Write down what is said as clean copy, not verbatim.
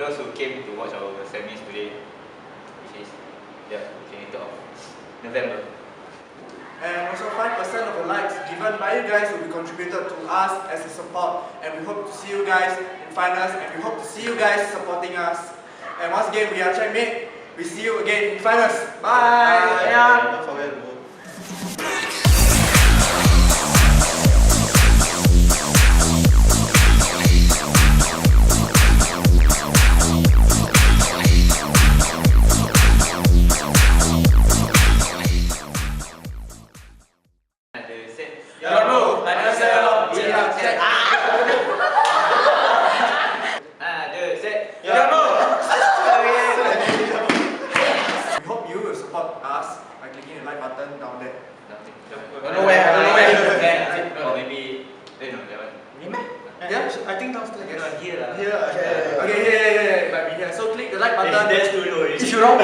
those who came to watch our semis today, which is 28th of November. And also 5% of the likes given by you guys will be contributed to us as a support, and we hope to see you guys in finals, and we hope to see you guys supporting us. And once again, we are Checkmate. We see you again in finals. Bye. Don't forget to vote. We hope you will support us by clicking the like button down there. I don't know where. Or maybe, no, that one. Yeah, I think downstairs. Here. Okay, yeah, might be here. So click the like button. That's too low. If you're wrong,